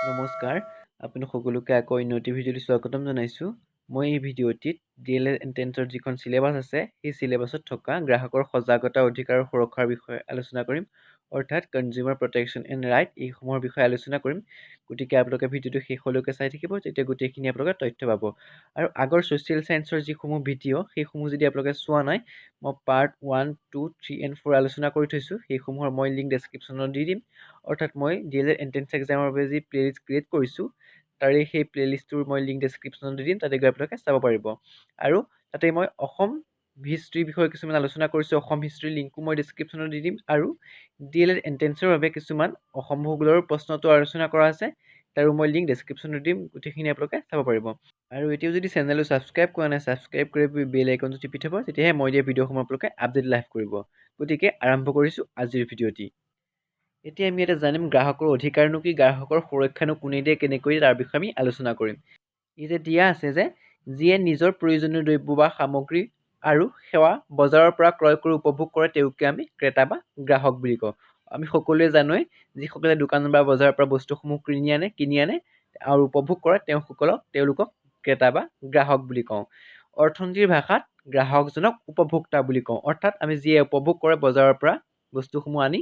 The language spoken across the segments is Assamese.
নমস্কাৰ আপোনালোক সকলোকে আকৌ অন্য ভিডিঅ'টি স্বাগতম জনাইছোঁ মই এই ভিডিঅ'টিত DLED এন্ট্ৰেন্সৰ যিখন সিলেবাছ আছে সেই সিলেবাছত থকা গ্ৰাহকৰ সজাগতা অধিকাৰ আৰু সুৰক্ষাৰ বিষয়ে আলোচনা কৰিম অৰ্থাৎ কনজিউমাৰ প্ৰটেকশ্যন এণ্ড ৰাইট এইসমূহৰ বিষয়ে আলোচনা কৰিম গতিকে আপোনালোকে ভিডিঅ'টো শেষলৈকে চাই থাকিব তেতিয়া গোটেইখিনি আপোনালোকে তথ্য পাব আৰু আগৰ ছ'চিয়েল সায়েন্সৰ যিসমূহ ভিডিঅ' সেইসমূহ যদি আপোনালোকে চোৱা নাই মই পাৰ্ট 1 2 3 and 4 আলোচনা কৰি থৈছোঁ সেইসমূহৰ মই লিংক ডেছক্ৰিপশ্যনত দি দিম অৰ্থাৎ মই DLED এন্ট্ৰেন্স এক্সামৰ বাবে যি প্লেলিষ্ট ক্ৰিয়েট কৰিছোঁ তাৰে সেই প্লেলিষ্টটোৰ মই লিংক ডেছক্ৰিপশ্যনত দি দিম তাতে গৈ আপোনালোকে চাব পাৰিব আৰু তাতে মই অসম হিষ্ট্ৰীৰ বিষয়ে কিছুমান আলোচনা কৰিছোঁ অসম হিষ্ট্ৰীৰ লিংকো মই ডেছক্ৰিপশ্যনত দি দিম আৰু DLED এন্ট্ৰেন্সৰ বাবে কিছুমান অসম ভূগোলৰ প্ৰশ্নটো আলোচনা কৰা আছে তাৰো মই লিংক ডেছক্ৰিপশ্যনত দিম গোটেইখিনি আপোনালোকে চাব পাৰিব আৰু এতিয়াও যদি চেনেলটো ছাবস্ক্ৰাইব কৰা নাই ছাবস্ক্ৰাইব কৰি বেল আইকনটো টিপি থ'ব তেতিয়াহে মই দিয়া ভিডিঅ'সমূহ আপোনালোকে আপডেট লাভ কৰিব গতিকে আৰম্ভ কৰিছোঁ আজিৰ ভিডিঅ'টি এতিয়া আমি এটা জানিম গ্ৰাহকৰ অধিকাৰনো কি গ্ৰাহকৰ সুৰক্ষানো কোনে দিয়ে কেনেকৈ তাৰ বিষয়ে আমি আলোচনা কৰিম ইয়াতে দিয়া আছে যে যিয়ে নিজৰ প্ৰয়োজনীয় দ্ৰব্য বা সামগ্ৰী আৰু সেৱা বজাৰৰ পৰা ক্ৰয় কৰি উপভোগ কৰে তেওঁকে আমি ক্ৰেতা বা গ্ৰাহক বুলি কওঁ আমি সকলোৱে জানোৱে যিসকলে দোকান বা বজাৰৰ পৰা বস্তুসমূহ কিনি আনে আৰু উপভোগ কৰে তেওঁলোকক ক্ৰেতা বা গ্ৰাহক বুলি কওঁ অৰ্থনীতিৰ ভাষাত গ্ৰাহকজনক উপভোক্তা বুলি কওঁ অৰ্থাৎ আমি যিয়ে উপভোগ কৰে বজাৰৰ পৰা বস্তুসমূহ আনি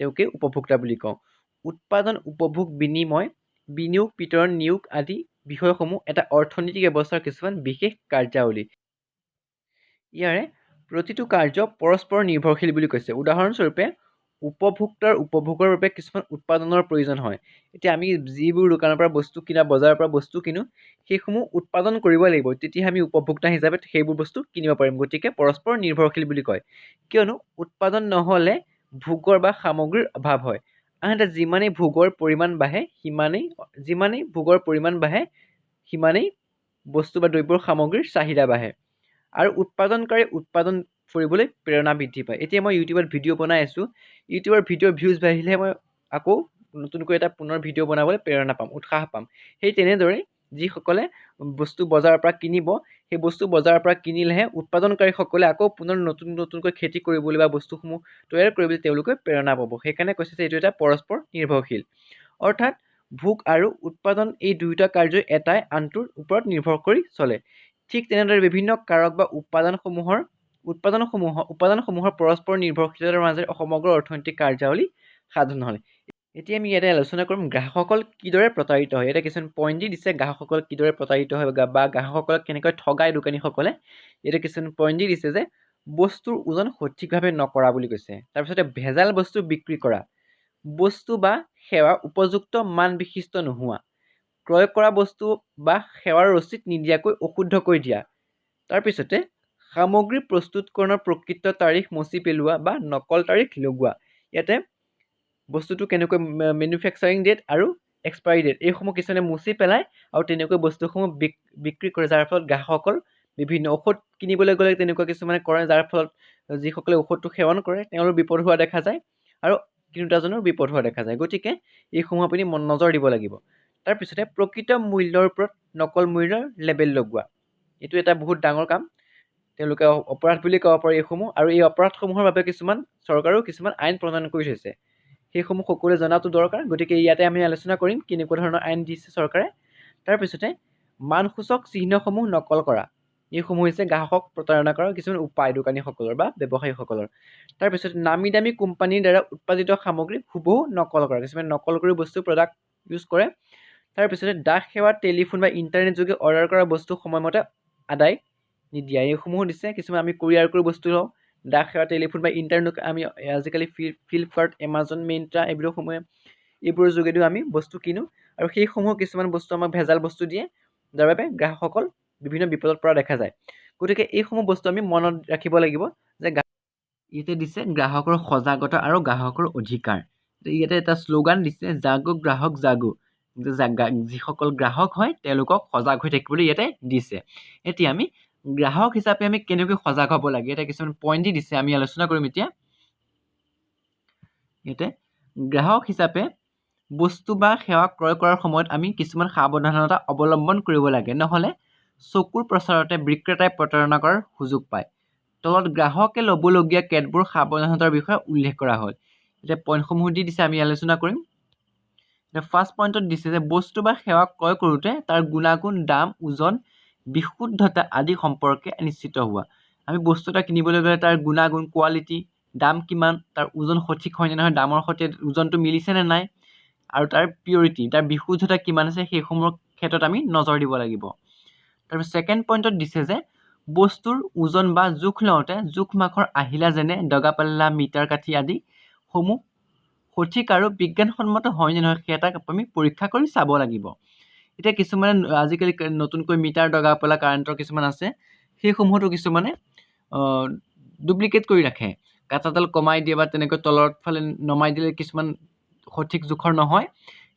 তেওঁকে উপভোক্তা বুলি কওঁ উৎপাদন উপভোগ বিনিময় বিনিয়োগ বিতৰণ নিয়োগ আদি বিষয়সমূহ এটা অৰ্থনৈতিক ব্যৱস্থাৰ কিছুমান বিশেষ কাৰ্যাৱলী ইয়াৰে প্ৰতিটো কাৰ্য পৰস্পৰ নিৰ্ভৰশীল বুলি কৈছে উদাহৰণস্বৰূপে উপভোক্তাৰ উপভোগৰ বাবে কিছুমান উৎপাদনৰ প্ৰয়োজন হয় এতিয়া আমি যিবোৰ দোকানৰ পৰা বস্তু কিনা বজাৰৰ পৰা বস্তু কিনো সেইসমূহ উৎপাদন কৰিব লাগিব তেতিয়াহে আমি উপভোক্তা হিচাপে সেইবোৰ বস্তু কিনিব পাৰিম গতিকে পৰস্পৰ নিৰ্ভৰশীল বুলি কয় কিয়নো উৎপাদন নহ'লে ভোগৰ বা সামগ্ৰীৰ অভাৱ হয় আনহাতে যিমানেই ভোগৰ পৰিমাণ বাঢ়ে সিমানেই বস্তু বা দ্ৰব্যৰ সামগ্ৰীৰ চাহিদা বাঢ়ে আৰু উৎপাদনকাৰী উৎপাদন কৰিবলৈ প্ৰেৰণা বৃদ্ধি পায় এতিয়া মই ইউটিউবত ভিডিঅ' বনাই আছোঁ ইউটিউবৰ ভিডিঅ'ৰ ভিউজ বাঢ়িলেহে মই আকৌ নতুনকৈ এটা পুনৰ ভিডিঅ' বনাবলৈ প্ৰেৰণা পাম উৎসাহ পাম সেই তেনেদৰে যিসকলে বস্তু বজাৰৰ পৰা কিনিব সেই বস্তু বজাৰৰ পৰা কিনিলেহে উৎপাদনকাৰীসকলে আকৌ পুনৰ নতুনকৈ খেতি কৰিবলৈ বা বস্তুসমূহ তৈয়াৰ কৰিবলৈ তেওঁলোকে প্ৰেৰণা পাব সেইকাৰণে কৈছে যে এইটো এটা পৰস্পৰ নিৰ্ভৰশীল অৰ্থাৎ ভোগ আৰু উৎপাদন এই দুয়োটা কাৰ্যই এটাই আনটোৰ ওপৰত নিৰ্ভৰ কৰি চলে ঠিক তেনেদৰে বিভিন্ন কাৰক বা উপাদানসমূহৰ পৰস্পৰ নিৰ্ভৰশীলতাৰ মাজেৰে সমগ্ৰ অৰ্থনৈতিক কাৰ্যাৱলী সাধন হয় এতিয়া আমি ইয়াতে আলোচনা কৰিম গ্ৰাহকসকল কিদৰে প্ৰতাৰিত হয় ইয়াতে কিছুমান পইণ্ট দি দিছে গ্ৰাহকসকল কিদৰে প্ৰতাৰিত হয় বা গ্ৰাহকসকলক কেনেকৈ ঠগাই দোকানীসকলে ইয়াতে কিছুমান পইণ্ট দি দিছে যে বস্তুৰ ওজন সঠিকভাৱে নকৰা বুলি কৈছে তাৰপিছতে ভেজাল বস্তু বিক্ৰী কৰা বস্তু বা সেৱা উপযুক্ত মান বিশিষ্ট নোহোৱা ক্ৰয় কৰা বস্তু বা সেৱাৰ ৰচিদ নিদিয়াকৈ অশুদ্ধ কৰি দিয়া তাৰপিছতে সামগ্ৰী প্ৰস্তুতকৰণৰ প্ৰকৃত তাৰিখ মচি পেলোৱা বা নকল তাৰিখ লগোৱা ইয়াতে বস্তুটো কেনেকৈ মেনুফেকচাৰিং ডেট আৰু এক্সপায়াৰী ডেট এইসমূহ কিছুমানে মুচি পেলাই আৰু তেনেকৈ বস্তুসমূহ বিক্ৰী কৰে যাৰ ফলত গ্ৰাহকসকল বিভিন্ন ঔষধ কিনিবলৈ গ'লে তেনেকুৱা কিছুমানে কৰে যাৰ ফলত যিসকলে ঔষধটো সেৱন কৰে তেওঁলোকৰ বিপদ হোৱা দেখা যায় আৰু কিনোতাজনৰ বিপদ হোৱা দেখা যায় গতিকে এইসমূহ আপুনি নজৰ দিব লাগিব তাৰপিছতে প্ৰকৃত মূল্যৰ ওপৰত নকল মূল্যৰ লেবেল লগোৱা এইটো এটা বহুত ডাঙৰ কাম তেওঁলোকে অপৰাধ বুলি ক'ব পাৰি এইসমূহ আৰু এই অপৰাধসমূহৰ বাবে চৰকাৰেও কিছুমান আইন প্ৰণয়ন কৰি থৈছে সেইসমূহ সকলোৱে জনাটো দৰকাৰ গতিকে ইয়াতে আমি আলোচনা কৰিম কেনেকুৱা ধৰণৰ আইন দিছে চৰকাৰে তাৰপিছতে মানসূচক চিহ্নসমূহ নকল কৰা এইসমূহ হৈছে গ্ৰাহকক প্ৰতাৰণা কৰাৰ কিছুমান উপায় দোকানীসকলৰ বা ব্যৱসায়ীসকলৰ তাৰপিছত নামী দামী কোম্পানীৰ দ্বাৰা উৎপাদিত সামগ্ৰী হুবহু নকল কৰা কিছুমান নকল কৰি বস্তু প্ৰডাক্ট ইউজ কৰে তাৰপিছতে ডাক সেৱা টেলিফোন বা ইণ্টাৰনেট যোগে অৰ্ডাৰ কৰা বস্তু সময়মতে আদায় নিদিয়া এইসমূহো দিছে কিছুমান আমি কোৰিয়াৰ কৰি বস্তু লওঁ ডাক সেৱা টেলিফোন বা ইণ্টাৰনেট আমি আজিকালি ফ্লিপকাৰ্ট এমাজন মিন্ত্ৰা এইবোৰৰ যোগেদিও আমি বস্তু কিনো আৰু সেইসমূহ কিছুমান বস্তু আমাক ভেজাল বস্তু দিয়ে যাৰ বাবে গ্ৰাহকসকল বিভিন্ন বিপদত পৰা দেখা যায় গতিকে এইসমূহ বস্তু আমি মনত ৰাখিব লাগিব যে ইয়াতে দিছে গ্ৰাহকৰ সজাগতা আৰু গ্ৰাহকৰ অধিকাৰ ইয়াতে এটা শ্লোগান দিছে জাগো গ্ৰাহক জাগো যিসকল গ্ৰাহক হয় তেওঁলোকক সজাগ হৈ থাকিবলৈ ইয়াতে দিছে এতিয়া আমি গ্ৰাহক হিচাপে আমি কেনেকৈ সজাগ হ'ব লাগে এটা কিছুমান পইণ্ট দি দিছে আমি আলোচনা কৰিম এতিয়া ইয়াতে গ্ৰাহক হিচাপে বস্তু বা সেৱা ক্ৰয় কৰাৰ সময়ত আমি কিছুমান সাৱধানতা অৱলম্বন কৰিব লাগে নহ'লে চকুৰ প্ৰচাৰতে বিক্ৰেতাই প্ৰতাৰণা কৰাৰ সুযোগ পায় তলত গ্ৰাহকে ল'বলগীয়া কেতবোৰ সাৱধানতাৰ বিষয়ে উল্লেখ কৰা হ'ল এতিয়া পইণ্টসমূহ দি দিছে আমি আলোচনা কৰিম ফাৰ্ষ্ট পইণ্টত দিছে যে বস্তু বা সেৱা ক্ৰয় কৰোঁতে তাৰ গুণাগুণ, দাম, ওজন, বিশুদ্ধতা আদি সম্পৰ্কে নিশ্চিত হোৱা। আমি বস্তু এটা কিনিবলৈ গ'লে তাৰ গুণাগুণ, কোৱালিটি, দাম কিমান, তাৰ ওজন সঠিক হয়নে নহয়, দামৰ সৈতে ওজনটো মিলিছেনে নাই, আৰু তাৰ পিয়ৰিটি, তাৰ বিশুদ্ধতা কিমান আছে, সেইসমূহৰ ক্ষেত্ৰত আমি নজৰ দিব লাগিব। তাৰপিছত ছেকেণ্ড পইণ্টত দিছে যে বস্তুৰ ওজন বা জোখ লওঁতে জোখ মাখৰ আহিলা যেনে দগা পাল্লা, মিটাৰ কাঠি আদি সমূহ সঠিক আৰু বিজ্ঞানসন্মত হয়নে নহয় সেই এটা আমি পৰীক্ষা কৰি চাব লাগিব। এতিয়া কিছুমানে আজিকালি নতুনকৈ মিটাৰ, দগা পাল্লা, কাৰেণ্টৰ কিছুমান আছে, সেইসমূহতো কিছুমানে ডুপ্লিকেট কৰি ৰাখে, কাটাডাল কমাই দিয়ে বা তেনেকৈ তলৰ ফালে নমাই দিলে কিছুমান সঠিক জোখৰ নহয়।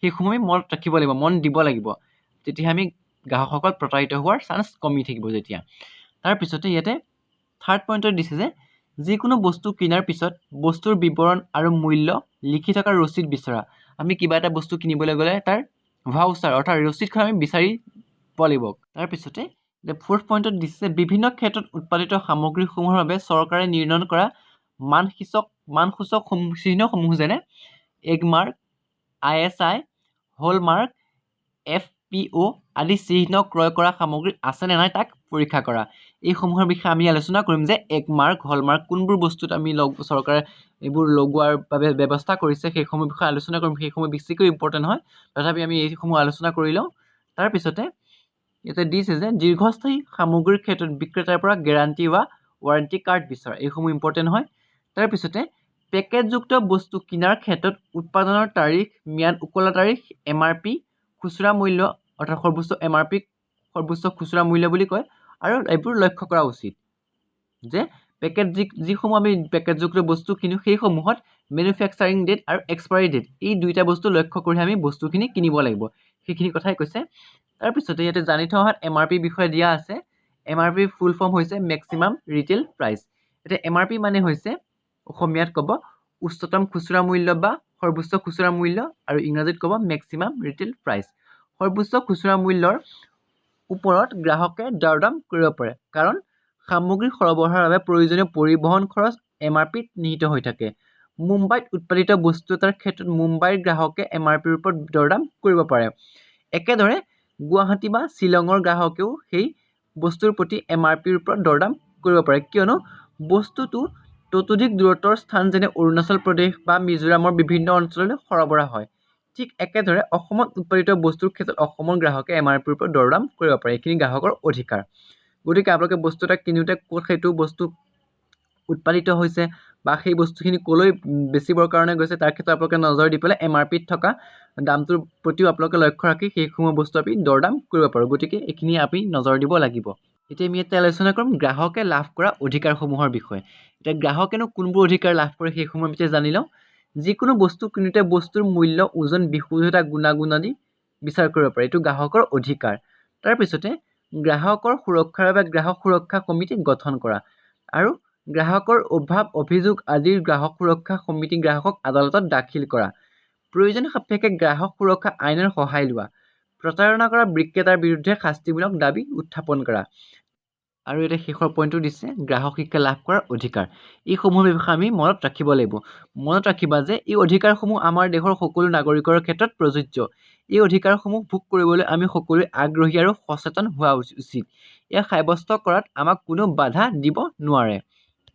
সেইসমূহ আমি মনত ৰাখিব লাগিব, মন দিব লাগিব, তেতিয়া আমি গ্ৰাহকসকল প্ৰতাৰিত হোৱাৰ চান্স কমি থাকিব যেতিয়া। তাৰপিছতে ইয়াতে থাৰ্ড পইণ্টত দিছে যে যিকোনো বস্তু কিনাৰ পিছত বস্তুৰ বিৱৰণ আৰু মূল্য লিখি থকা ৰচিদ বিচৰা। আমি কিবা এটা বস্তু কিনিবলৈ গ'লে তাৰ ভাউচাৰ অৰ্থাৎ ৰচিদখন আমি বিচাৰিব লাগিব। তাৰপিছতে ফ'ৰ্থ পইণ্টত দিছে বিভিন্ন ক্ষেত্ৰত উৎপাদিত সামগ্ৰীসমূহৰ বাবে চৰকাৰে নিৰ্ণয় কৰা মানসূচক চিহ্নসমূহ যেনে এগমাৰ্ক, ISI, হলমাৰ্ক, FPO আদি চিহ্ন ক্ৰয় কৰা সামগ্ৰী আছেনে নাই তাক পৰীক্ষা কৰা। এইসমূহৰ বিষয়ে আমি আলোচনা কৰিম যে এগমাৰ্ক, হলমাৰ্ক কোনবোৰ বস্তুত আমি চৰকাৰে এইবোৰ লগোৱাৰ বাবে ব্যৱস্থা কৰিছে, সেইসমূহৰ বিষয়ে আলোচনা কৰিম। সেইসমূহ বেছিকৈ ইম্পৰ্টেণ্ট হয়, তথাপি আমি এইসমূহ আলোচনা কৰি লওঁ। তাৰপিছতে ইয়াতে দিছে যে দীৰ্ঘস্থায়ী সামগ্ৰীৰ ক্ষেত্ৰত বিক্ৰেতাৰ পৰা গেৰাণ্টি বা ৱাৰেণ্টি কাৰ্ড বিচৰা। এইসমূহ ইম্পৰ্টেণ্ট হয়। তাৰপিছতে পেকেটযুক্ত বস্তু কিনাৰ ক্ষেত্ৰত উৎপাদনৰ তাৰিখ, ম্যাদ উকলা তাৰিখ, MRP, খুচুৰা মূল্য অৰ্থাৎ সৰ্বোচ্চ MRP সৰ্বোচ্চ খুচুৰা মূল্য বুলি কয়, আৰু এইবোৰ লক্ষ্য কৰা উচিত যে যিসমূহ আমি পেকেটযুক্ত বস্তু কিনো সেইসমূহত মেনুফেকচাৰিং ডেট আৰু এক্সপায়াৰী ডেট এই দুইটা বস্তু লক্ষ্য কৰি আমি বস্তুখিনি কিনিব লাগিব, সেইখিনি কথাই কৈছে। তাৰপিছতে ইয়াতে জানি থোৱা হোৱাত MRP বিষয়ে দিয়া আছে। MRP ফুল ফৰ্ম হৈছে মেক্সিমাম ৰিটেইল প্ৰাইচ। এতিয়া MRP মানে হৈছে অসমীয়াত ক'ব উচ্চতম খুচুৰা মূল্য বা সৰ্বোচ্চ খুচুৰা মূল্য, আৰু ইংৰাজীত ক'ব মেক্সিমাম ৰিটেইল প্ৰাইচ। সৰ্বোচ্চ খুচুৰা মূল্যৰ ওপৰত গ্ৰাহকে দৰদাম কৰিব পাৰে, কাৰণ সামগ্ৰী সৰবৰাহৰ বাবে প্ৰয়োজনীয় পৰিবহণ খৰচ MRPত নিহিত হৈ থাকে। মুম্বাইত উৎপাদিত বস্তু এটাৰ ক্ষেত্ৰত মুম্বাইৰ গ্ৰাহকে MRPৰ ওপৰত দৰদাম কৰিব পাৰে। একেদৰে গুৱাহাটী বা শ্বিলঙৰ গ্ৰাহকেও সেই বস্তুৰ প্ৰতি MRPৰ ওপৰত দৰদাম কৰিব পাৰে, কিয়নো বস্তুটো ততোধিক দূৰত্বৰ স্থান যেনে অৰুণাচল প্ৰদেশ বা মিজোৰামৰ বিভিন্ন অঞ্চললৈ সৰবৰাহ হয়। ঠিক একেদৰে অসমত উৎপাদিত বস্তুৰ ক্ষেত্ৰত অসমৰ গ্ৰাহকে MRPৰ ওপৰত দৰদাম কৰিব পাৰে। এইখিনি গ্ৰাহকৰ অধিকাৰ। গতিকে আপোনালোকে বস্তু এটা কিনোতে ক'ত সেইটো বস্তু উৎপাদিত হৈছে বা সেই বস্তুখিনি ক'লৈ বেচিবৰ কাৰণে গৈছে তাৰ ক্ষেত্ৰত আপোনালোকে নজৰ দি পেলাই MRPত থকা দামটোৰ প্ৰতিও আপোনালোকে লক্ষ্য ৰাখি সেইসমূহ বস্তু আমি দৰদাম কৰিব পাৰোঁ। গতিকে এইখিনি আমি নজৰ দিব লাগিব। এতিয়া আমি ইয়াতে আলোচনা কৰিম গ্ৰাহকে লাভ কৰা অধিকাৰসমূহৰ বিষয়ে। এতিয়া গ্ৰাহকেনো কোনবোৰ অধিকাৰ লাভ কৰে সেইসমূহ আমি জানি লওঁ। যিকোনো বস্তু কিনোতে বস্তুৰ মূল্য, ওজন, বিশুদ্ধতা, গুণাগুণ আদি বিচাৰ কৰিব পাৰে, এইটো গ্ৰাহকৰ অধিকাৰ। তাৰপিছতে গ্ৰাহকৰ সুৰক্ষাৰ বাবে গ্ৰাহক সুৰক্ষা সমিতি গঠন কৰা, আৰু গ্ৰাহকৰ অভাৱ অভিযোগ আদিৰ গ্ৰাহক সুৰক্ষা সমিতি গ্ৰাহকক আদালতত দাখিল কৰা, প্ৰয়োজন সাপেক্ষে গ্ৰাহক সুৰক্ষা আইনৰ সহায় লোৱা, প্ৰতাৰণা কৰা বিক্ৰেতাৰ বিৰুদ্ধে শাস্তিমূলক দাবী উত্থাপন কৰা, আৰু এটা শেষৰ পইণ্টটো দিছে গ্ৰাহক শিক্ষা লাভ কৰাৰ অধিকাৰ। এইসমূহৰ বিষয়ে আমি মনত ৰাখিব লাগিব। মনত ৰাখিবা যে এই অধিকাৰসমূহ আমাৰ দেশৰ সকলো নাগৰিকৰ ক্ষেত্ৰত প্ৰযোজ্য। এই অধিকাৰসমূহ ভোগ কৰিবলৈ আমি সকলোৱে আগ্ৰহী আৰু সচেতন হোৱা উচিত। ইয়াক সাব্যস্ত কৰাত আমাক কোনো বাধা দিব নোৱাৰে।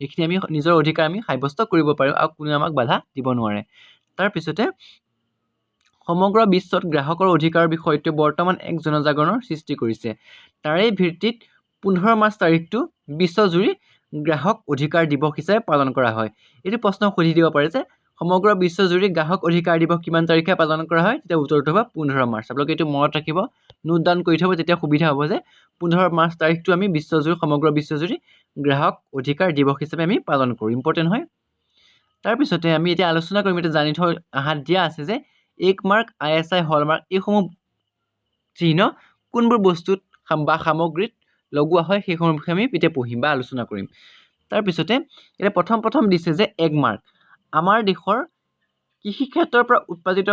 এইখিনি আমি নিজৰ অধিকাৰ আমি সাব্যস্ত কৰিব পাৰোঁ আৰু কোনেও আমাক বাধা দিব নোৱাৰে। তাৰপিছতে সমগ্ৰ বিশ্বত গ্ৰাহকৰ অধিকাৰৰ বিষয়টো বৰ্তমান এক জনজাগৰণৰ সৃষ্টি কৰিছে। তাৰে ভিত্তিত 15 মাৰ্চ তাৰিখটো বিশ্বজুৰি গ্ৰাহক অধিকাৰ দিৱস হিচাপে পালন কৰা হয়। এইটো প্ৰশ্ন সুধি দিব পাৰে যে সমগ্ৰ বিশ্বজুৰি গ্ৰাহক অধিকাৰ দিৱস কিমান তাৰিখে পালন কৰা হয়, তেতিয়া উত্তৰটো হ'ব 15 মাৰ্চ। আপোনালোকে এইটো মনত ৰাখিব, নোট ডাউন কৰি থ'ব, তেতিয়া সুবিধা হ'ব যে 15 মাৰ্চ তাৰিখটো আমি সমগ্ৰ বিশ্বজুৰি গ্ৰাহক অধিকাৰ দিৱস হিচাপে আমি পালন কৰোঁ। ইম্পৰ্টেণ্ট হয়। তাৰপিছতে আমি এতিয়া আলোচনা কৰিম, এতিয়া জানি থৈ অহাত দিয়া আছে যে এগমাৰ্ক, ISI, হলমাৰ্ক এইসমূহ চিহ্ন কোনবোৰ বস্তুত বা সামগ্ৰীত লগোৱা হয় সেইসমূহৰ বিষয়ে আমি এতিয়া পঢ়িম বা আলোচনা কৰিম। তাৰপিছতে এতিয়া প্ৰথম দিছে যে এগমাৰ্ক আমাৰ দেশৰ কৃষি ক্ষেত্ৰৰ পৰা উৎপাদিত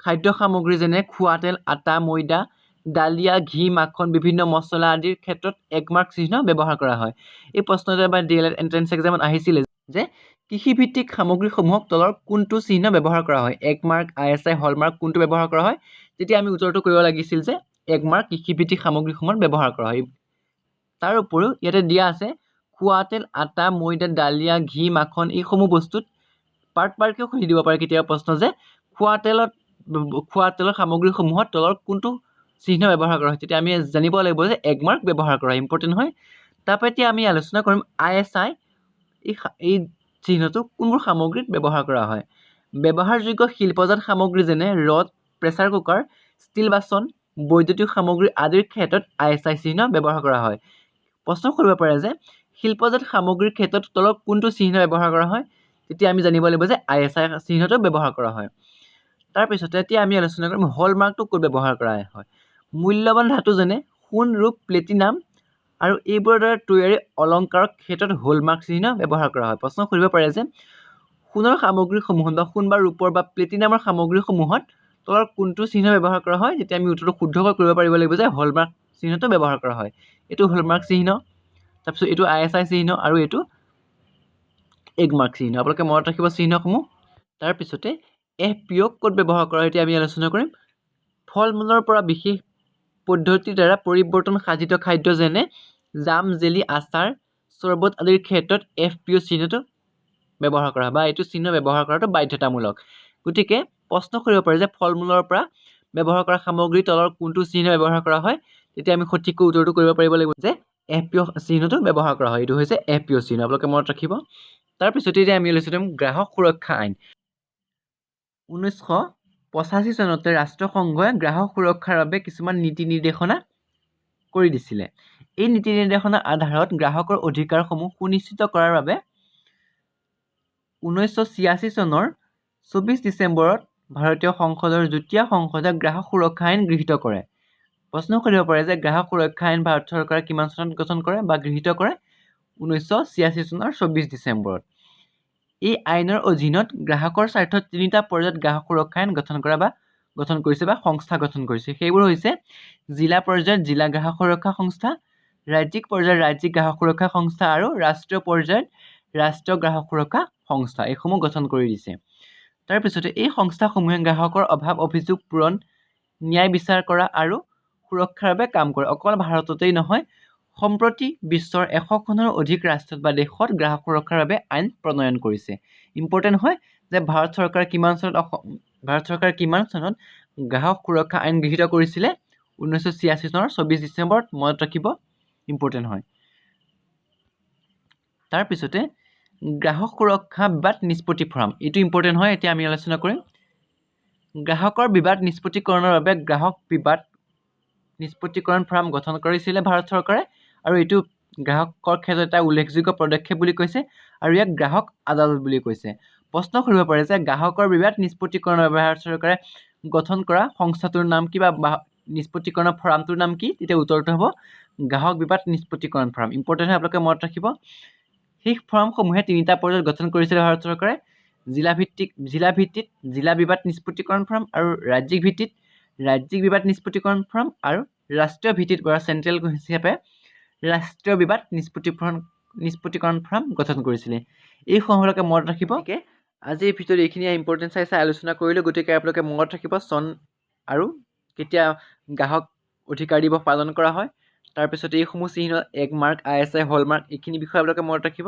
খাদ্য সামগ্ৰী যেনে খোৱা তেল, আটা, ময়দা, ডালিয়া, ঘি, মাখন, বিভিন্ন মছলা আদিৰ ক্ষেত্ৰত এগমাৰ্ক চিহ্ন ব্যৱহাৰ কৰা হয়। এই প্ৰশ্নটো এবাৰ D.EL.ED এণ্ট্ৰেন্স এক্সামত আহিছিলে যে কৃষিভিত্তিক সামগ্ৰীসমূহক তলৰ কোনটো চিহ্ন ব্যৱহাৰ কৰা হয় এক মাৰ্ক ISI হলমাৰ্ক কোনটো ব্যৱহাৰ কৰা হয় তেতিয়া আমি উত্তৰটো কৰিব লাগিছিল যে এক মাৰ্ক কৃষিভিত্তিক সামগ্ৰীসমূহত ব্যৱহাৰ কৰা হয় তাৰ উপৰিও ইয়াতে দিয়া আছে খোৱা তেল আটা ময়দা ডালিয়া ঘি মাখন এইসমূহ বস্তুত পাৰ্টকেও খুলি দিব পাৰে কেতিয়াবা প্ৰশ্ন যে খোৱা তেলৰ সামগ্ৰীসমূহত তলৰ কোনটো চিহ্ন ব্যৱহাৰ কৰা হয় তেতিয়া আমি জানিব লাগিব যে এক মাৰ্ক ব্যৱহাৰ কৰা ইম্পৰ্টেণ্ট হয় তাৰপৰা এতিয়া আমি আলোচনা কৰিম ISI এই চিহ্নটো কোনবোৰ সামগ্ৰীত ব্যৱহাৰ কৰা হয় ব্যৱহাৰযোগ্য শিল্পজাত সামগ্ৰী যেনে ৰড প্ৰেছাৰ কুকাৰ ষ্টিল বাচন বৈদ্যুতিক সামগ্ৰী আদিৰ ক্ষেত্ৰত ISI চিহ্ন ব্যৱহাৰ কৰা হয় প্ৰশ্ন কৰিব পাৰে যে শিল্পজাত সামগ্ৰীৰ ক্ষেত্ৰত তলৰ কোনটো চিহ্ন ব্যৱহাৰ কৰা হয় তেতিয়া আমি জানিব লাগিব যে ISI চিহ্নটো ব্যৱহাৰ কৰা হয় তাৰপিছতে এতিয়া আমি আলোচনা কৰিম হলমাৰ্কটো ক'ত ব্যৱহাৰ কৰা হয় মূল্যৱান ধাতু যেনে সোণ ৰূপ প্লেটিনাম আৰু এইবোৰৰ দ্বাৰা তৈয়াৰী অলংকাৰৰ ক্ষেত্ৰত হলমাৰ্ক চিহ্ন ব্যৱহাৰ কৰা হয় প্ৰশ্ন কৰিব পাৰে যে সোণৰ সামগ্ৰীসমূহত বা সোণ বা ৰূপৰ বা প্লেটিনামৰ সামগ্ৰীসমূহত তলৰ কোনটো চিহ্ন ব্যৱহাৰ কৰা হয় তেতিয়া আমি উত্তৰটো শুদ্ধকৈ কৰিব পাৰিব লাগিব যে হলমাৰ্ক চিহ্নটো ব্যৱহাৰ কৰা হয় এইটো হলমাৰ্ক চিহ্ন তাৰপিছত এইটো ISI চিহ্ন আৰু এইটো এক মাৰ্ক চিহ্ন আপোনালোকে মনত ৰাখিব চিহ্নসমূহ তাৰপিছতে FPO ক'ত ব্যৱহাৰ কৰা হয় এতিয়া আমি আলোচনা কৰিম ফল মূলৰ পৰা বিশেষ পদ্ধতিৰ দ্বাৰা পৰিৱৰ্তন সাজিত খাদ্য যেনে জাম জেলি আচাৰ চৰবত আদিৰ ক্ষেত্ৰত FPO চিহ্নটো ব্যৱহাৰ কৰা বা এইটো চিহ্ন ব্যৱহাৰ কৰাটো বাধ্যতামূলক গতিকে প্ৰশ্ন কৰিব পাৰে যে ফল মূলৰ পৰা ব্যৱহাৰ কৰা সামগ্ৰী তলৰ কোনটো চিহ্ন ব্যৱহাৰ কৰা হয় তেতিয়া আমি সঠিককৈ উত্তৰটো কৰিব পাৰিব লাগিব যে FPO চিহ্নটো ব্যৱহাৰ কৰা হয় এইটো হৈছে FPO চিহ্ন আপোনালোকে মনত ৰাখিব তাৰপিছতে এতিয়া আমি আলোচনা কৰিম গ্ৰাহক সুৰক্ষা আইন 1985 চনতে ৰাষ্ট্ৰসংঘই গ্ৰাহক সুৰক্ষাৰ বাবে কিছুমান নীতি নিৰ্দেশনা কৰি দিছিলে এই নীতি নিৰ্দেশনাৰ আধাৰত গ্ৰাহকৰ অধিকাৰসমূহ সুনিশ্চিত কৰাৰ বাবে 1986 চনৰ 24 ডিচেম্বৰত ভাৰতীয় সংসদৰ যুটীয়া সংসদে গ্ৰাহক সুৰক্ষা আইন গৃহীত কৰে প্ৰশ্ন কৰিব পাৰে যে গ্ৰাহক সুৰক্ষা আইন ভাৰত চৰকাৰে কিমান চনত গঠন কৰে বা গৃহীত কৰে 1986 চনৰ 24 ডিচেম্বৰত এই আইনৰ অধীনত গ্ৰাহকৰ স্বাৰ্থত তিনিটা পৰ্যায়ত গ্ৰাহক সুৰক্ষা আইন গঠন কৰিছে বা সংস্থা গঠন কৰিছে সেইবোৰ হৈছে জিলা পৰ্যায়ত জিলা গ্ৰাহক সুৰক্ষা সংস্থা ৰাজ্যিক পৰ্যায়ত ৰাজ্যিক গ্ৰাহক সুৰক্ষা সংস্থা আৰু ৰাষ্ট্ৰীয় পৰ্যায়ত ৰাষ্ট্ৰীয় গ্ৰাহক সুৰক্ষা সংস্থা এইসমূহ গঠন কৰি দিছে তাৰপিছতে এই সংস্থাসমূহে গ্ৰাহকৰ অভাৱ অভিযোগ পূৰণ ন্যায় বিচাৰ কৰা আৰু সুৰক্ষাৰ বাবে কাম কৰে অকল ভাৰততেই নহয় সম্প্ৰতি বিশ্বৰ 100খনৰ অধিক ৰাষ্ট্ৰত বা দেশত গ্ৰাহক সুৰক্ষাৰ বাবে আইন প্ৰণয়ন কৰিছে ইম্পৰ্টেণ্ট হয় যে ভাৰত চৰকাৰে কিমান চনত গ্ৰাহক সুৰক্ষা আইন গৃহীত কৰিছিলে 1986 চনৰ 24 ডিচেম্বৰত মনত ৰাখিব ইম্পৰ্টেণ্ট হয় তাৰপিছতে গ্ৰাহক সুৰক্ষা বিবাদ নিষ্পত্তি ফৰাম এইটো ইম্পৰ্টেণ্ট হয় এতিয়া আমি আলোচনা কৰিম গ্ৰাহকৰ বিবাদ নিষ্পত্তিকৰণৰ বাবে গ্ৰাহক বিবাদ নিষ্পত্তিকৰণ ফৰাম গঠন কৰিছিলে ভাৰত চৰকাৰে আৰু এইটো গ্ৰাহকৰ ক্ষেত্ৰত এটা উল্লেখযোগ্য পদক্ষেপ বুলি কৈছে আৰু ইয়াক গ্ৰাহক আদালত বুলি কৈছে প্ৰশ্ন কৰিব পাৰে যে গ্ৰাহকৰ বিবাদ নিষ্পত্তিকৰণৰ বাবে ভাৰত চৰকাৰে গঠন কৰা সংস্থাটোৰ নাম কি বা নিষ্পত্তিকৰণৰ ফৰামটোৰ নাম কি তেতিয়া উত্তৰটো হ'ব গ্ৰাহক বিবাদ নিষ্পত্তিকৰণ ফৰাম ইম্পৰ্টেণ্ট হয় আপোনালোকে মনত ৰাখিব সেই ফৰামসমূহে তিনিটা পৰ্যায়ত গঠন কৰিছিলে ভাৰত চৰকাৰে জিলা ভিত্তিত জিলা বিবাদ নিষ্পত্তিকৰণ ফৰাম আৰু ৰাজ্যিক ভিত্তিত ৰাজ্যিক বিবাদ নিষ্পত্তিকৰণ ফৰাম আৰু ৰাষ্ট্ৰীয় ভিত্তিত বা চেণ্ট্ৰেল হিচাপে ৰাষ্ট্ৰীয় বিবাদ নিষ্পত্তিকৰণ ফৰাম গঠন কৰিছিলে এই সমূহলৈকে মনত ৰাখিব আজিৰ ভিডিঅ'ত এইখিনি ইম্পৰ্টেণ্ট চাই আলোচনা কৰিলোঁ গতিকে আপোনালোকে মনত ৰাখিব চন আৰু কেতিয়া গ্ৰাহক অধিকাৰ দিৱস পালন কৰা হয় তাৰপিছত এইসমূহ চিহ্ন এক মাৰ্ক ISI হলমাৰ্ক এইখিনি বিষয়ে আপোনালোকে মনত ৰাখিব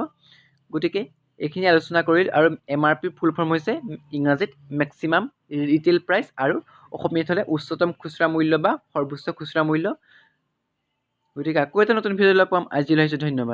গতিকে এইখিনি আলোচনা কৰিল আৰু MRP ফুল ফৰ্ম হৈছে ইংৰাজীত মেক্সিমাম ৰিটেইল প্ৰাইচ আৰু অসমীয়াত হ'লে উচ্চতম খুচুৰা মূল্য বা সৰ্বোচ্চ খুচুৰা মূল্য গতিকে আকৌ এটা নতুন ভিডিঅ' লগ পাম আজিলৈ ধন্যবাদ